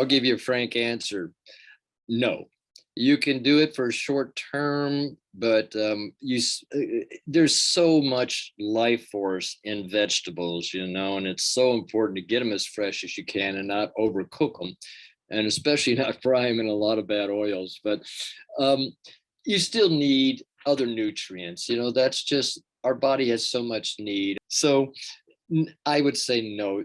I'll give you a frank answer. No, you can do it for short term, but there's so much life force in vegetables, and it's so important to get them as fresh as you can and not overcook them, and especially not fry them in a lot of bad oils. But you still need other nutrients. That's just, our body has so much need. So I would say no.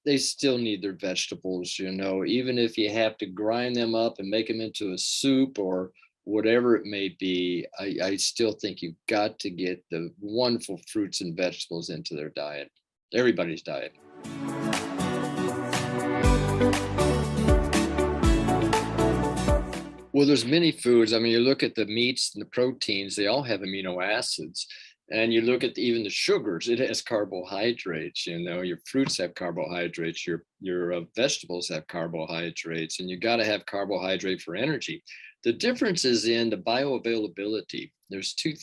They still need their vegetables, even if you have to grind them up and make them into a soup or whatever it may be. I still think you've got to get the wonderful fruits and vegetables into their diet, everybody's diet. Well, there's many foods. I mean, you look at the meats and the proteins, they all have amino acids. And you look at even the sugars, it has carbohydrates. Your fruits have carbohydrates, your vegetables have carbohydrates, and you got to have carbohydrate for energy. The difference is in the bioavailability. There's three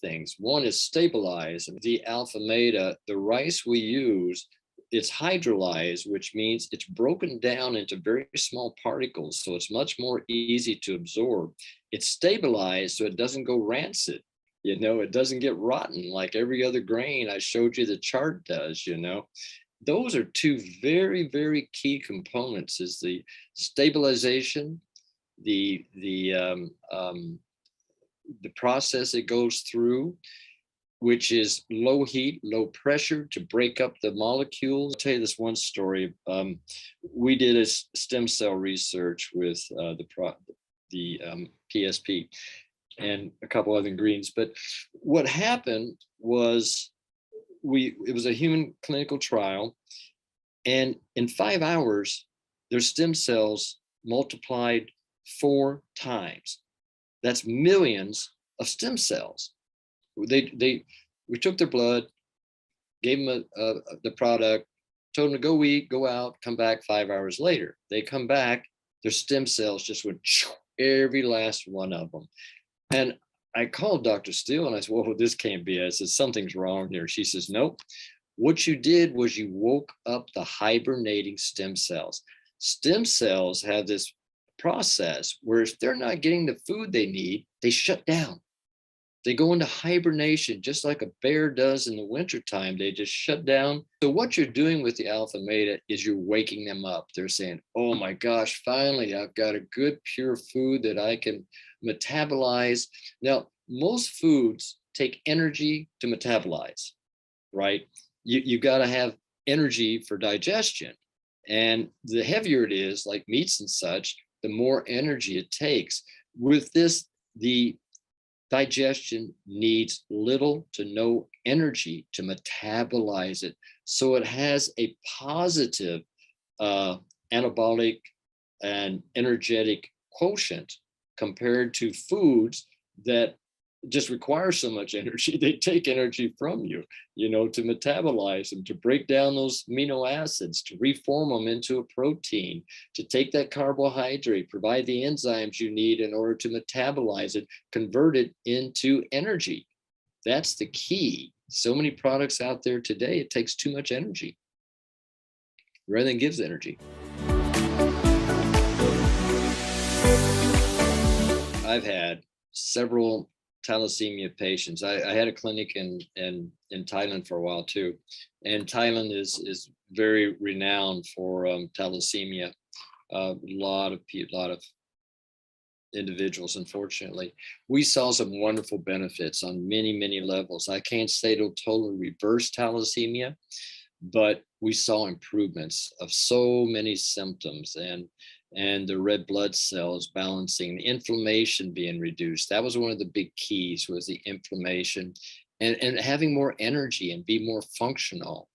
things. One is stabilize. The AlphaMeta, the rice we use, it's hydrolyzed, which means it's broken down into very small particles. So it's much more easy to absorb. It's stabilized so it doesn't go rancid. It doesn't get rotten like every other grain I showed you the chart does. Those are two very, very key components: is the stabilization, the process it goes through, which is low heat, low pressure to break up the molecules. I'll tell you this one story. We did a stem cell research with the PSP and a couple other ingredients. But what happened was it was a human clinical trial, and in 5 hours, their stem cells multiplied 4 times. That's millions of stem cells. We took their blood, gave them the product, told them to go eat, go out, come back 5 hours later. They come back, their stem cells just went, every last one of them. And I called Dr. Steele and I said, well, this can't be it. I said, something's wrong here. She says, nope. What you did was you woke up the hibernating stem cells. Stem cells have this process where if they're not getting the food they need, they shut down. They go into hibernation, just like a bear does in the wintertime. They just shut down. So what you're doing with the AlphaMeta is you're waking them up. They're saying, oh my gosh, finally, I've got a good, pure food that I can metabolize. Now, most foods take energy to metabolize, right? You got to have energy for digestion. And the heavier it is, like meats and such, the more energy it takes. With this, the digestion needs little to no energy to metabolize it. So it has a positive anabolic and energetic quotient compared to foods that just require so much energy. They take energy from you, to metabolize them, to break down those amino acids, to reform them into a protein, to take that carbohydrate, provide the enzymes you need in order to metabolize it, convert it into energy. That's the key. So many products out there today, it takes too much energy rather than gives energy. I've had several thalassemia patients. I had a clinic in Thailand for a while too, and Thailand is very renowned for thalassemia. A lot of individuals, unfortunately. We saw some wonderful benefits on many levels. I can't say it'll totally reverse thalassemia, but we saw improvements of so many symptoms, and the red blood cells balancing, the inflammation being reduced. That was one of the big keys, was the inflammation, and having more energy and be more functional.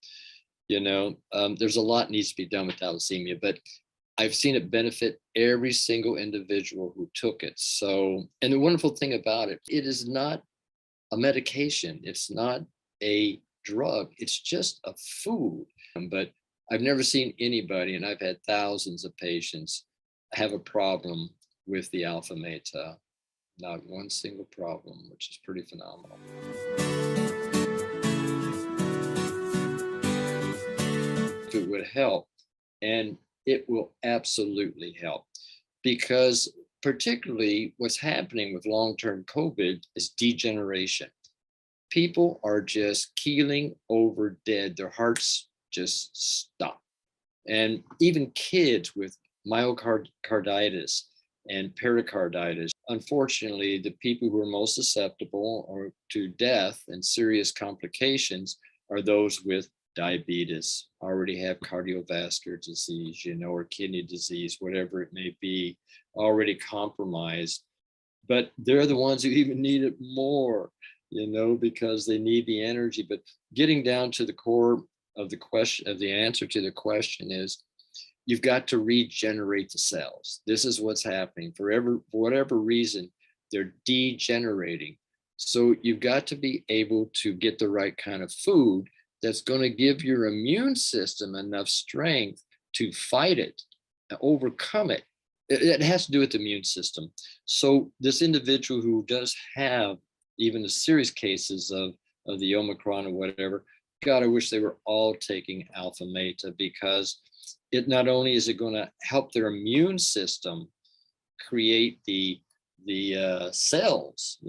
There's a lot needs to be done with thalassemia, but I've seen it benefit every single individual who took it. So, and the wonderful thing about it, it is not a medication. It's not a drug. It's just a food. But I've never seen anybody, and I've had thousands of patients, have a problem with the AlphaMeta. Not one single problem, which is pretty phenomenal. It would help. And it will absolutely help, because particularly what's happening with long-term COVID is degeneration. People are just keeling over dead. Their hearts just stop. And even kids with myocarditis and pericarditis, unfortunately, the people who are most susceptible or to death and serious complications are those with diabetes, already have cardiovascular disease, or kidney disease, whatever it may be, already compromised. But they're the ones who even need it more, because they need the energy. But getting down to the core of the question, of the answer to the question, is you've got to regenerate the cells. This is what's happening. For whatever reason, they're degenerating. So you've got to be able to get the right kind of food that's going to give your immune system enough strength to fight it, overcome it. It has to do with the immune system. So this individual who does have even the serious cases of the Omicron or whatever, God, I wish they were all taking AlphaMeta, because it not only is it going to help their immune system create the cells,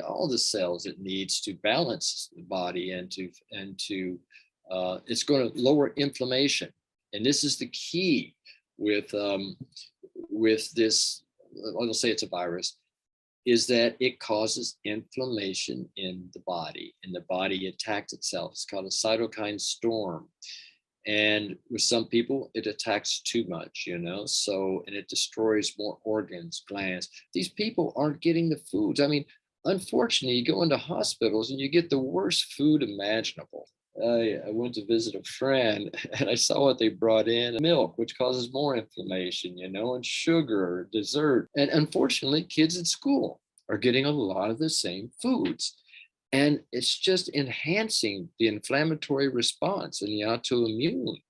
all the cells it needs to balance the body, and to it's going to lower inflammation. And this is the key with this. I'll say it's a virus, is that it causes inflammation in the body, and the body attacks itself. It's called a cytokine storm. And with some people, it attacks too much, and it destroys more organs, glands. These people aren't getting the foods. I mean, unfortunately, you go into hospitals and you get the worst food imaginable. I went to visit a friend and I saw what they brought in: milk, which causes more inflammation, and sugar, dessert. And unfortunately, kids at school are getting a lot of the same foods. And it's just enhancing the inflammatory response and the autoimmune.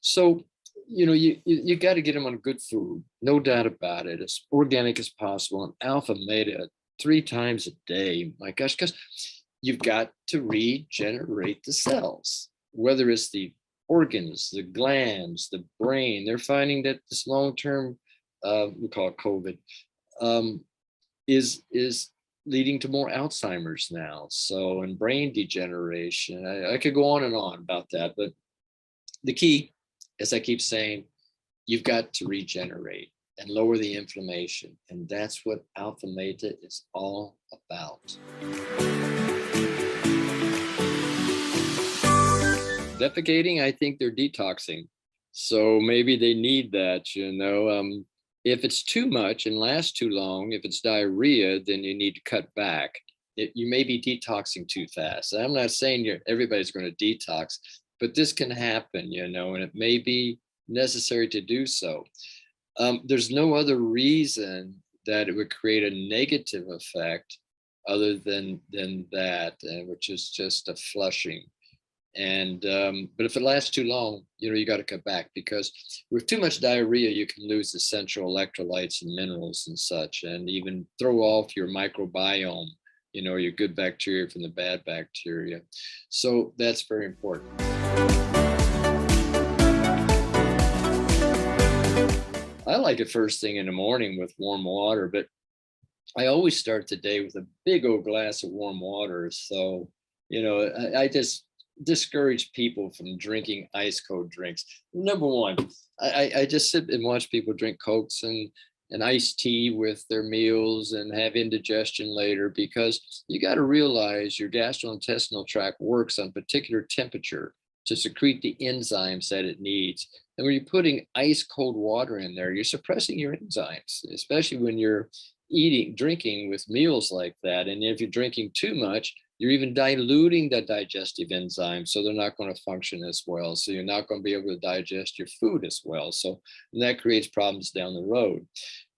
So, you got to get them on good food, no doubt about it, as organic as possible, and AlphaMeta 3 times a day. My gosh, because you've got to regenerate the cells, whether it's the organs, the glands, the brain. They're finding that this long-term, we call it COVID, is leading to more Alzheimer's now. So, and brain degeneration. I could go on and on about that, but the key, as I keep saying, you've got to regenerate and lower the inflammation. And that's what AlphaMeta is all about. Defecating, I think they're detoxing. So maybe they need that, If it's too much and lasts too long, if it's diarrhea, then you need to cut back. You may be detoxing too fast. I'm not saying everybody's going to detox, but this can happen, and it may be necessary to do so. There's no other reason that it would create a negative effect other than that, which is just a flushing. And but if it lasts too long, you got to cut back, because with too much diarrhea, you can lose essential electrolytes and minerals and such, and even throw off your microbiome, your good bacteria from the bad bacteria. So that's very important. I like it first thing in the morning with warm water, but I always start the day with a big old glass of warm water. So, I just discourage people from drinking ice cold drinks. Number one, I just sit and watch people drink Cokes and iced tea with their meals and have indigestion later, because you got to realize your gastrointestinal tract works on particular temperature to secrete the enzymes that it needs. And when you're putting ice cold water in there, you're suppressing your enzymes, especially when you're drinking with meals like that. And if you're drinking too much, you're even diluting the digestive enzymes, so they're not going to function as well. So you're not going to be able to digest your food as well. So that creates problems down the road.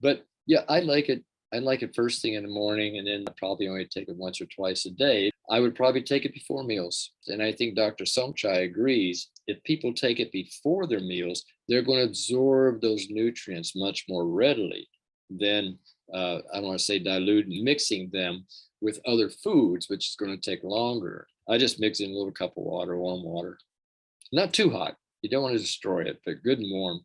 But yeah, I like it. I like it first thing in the morning, and then I probably only take it once or twice a day. I would probably take it before meals. And I think Dr. Somchai agrees. If people take it before their meals, they're going to absorb those nutrients much more readily than, I don't want to say dilute, mixing them with other foods, which is going to take longer. I just mix in a little cup of water, warm water. Not too hot. You don't want to destroy it, but good and warm.